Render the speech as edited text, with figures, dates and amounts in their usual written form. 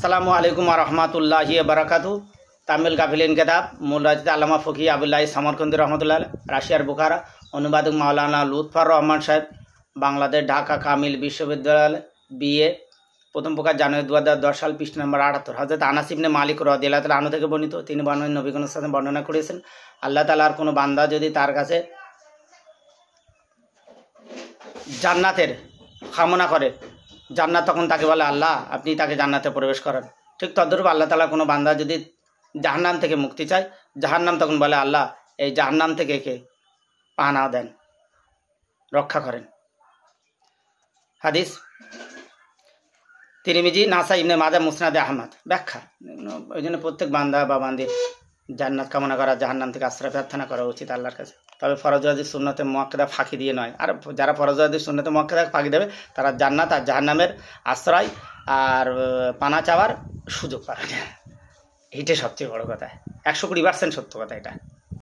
আসসালামু আলাইকুম রহমতুল্লাহি বারাকাতু। তামিল গাফিলিন কেতাব মূল রচিত আল্লামা ফকি আবুল্লাহ সামরকন্দি রহমতুল্লাহ, রাশিয়ার বুখারা, অনুবাদক মাওলানা লুৎফর রহমান সাহেব, বাংলাদেশ ঢাকা কামিল বিশ্ববিদ্যালয়, বিএ, প্রথম প্রকাশ জানুয়ারি 2010 সাল, পৃষ্ঠা নম্বর 78। হযরত আনাস ইবনে মালিক রাদিয়াল্লাহু তাআলা আনহু থেকে বর্ণিত, তিনি নবী করিম সাল্লাল্লাহু আলাইহি ওয়াসাল্লাম বর্ণনা করেছেন, আল্লাহ তাআলার কোনো বান্দা যদি তার কাছে জান্নাতের কামনা করে, জান্নাত তখন তাকে বলে আল্লাহ আপনি তাকে জান্নাতে প্রবেশ করেন। ঠিক তদ্রূপ আল্লাহ তাআলা কোনো বান্দা যদি জাহান্নাম থেকে মুক্তি চায়, জাহান্নাম তখন বলে আল্লাহ এই জাহান্নাম থেকে কে পানা দেন, রক্ষা করেন। হাদিস তিরমিজি, নাসাই, ইবনে মাজাহ, মুসনাদে আহমদ। ব্যাখ্যা, ওই জন্য প্রত্যেক বান্দা বা বান্দির জান্নাত কামনা করা, জাহান্নাম থেকে আশ্রয় প্রার্থনা করা উচিত আল্লাহর কাছে। তবে ফরজ ওয়াজিব সুন্নতে মুআক্কাদা ফাঁকি দিয়ে নয়। আর যারা ফরজ ওয়াজিব সুন্নতে মুআক্কাদা ফাঁকি দেবে তারা জান্নাত আর জাহান্নামের আশ্রয় আর পানা চাওয়ার সুযোগ পাবে না। এইটাই সবচেয়ে বড় কথা, 120% সত্য কথা এটা।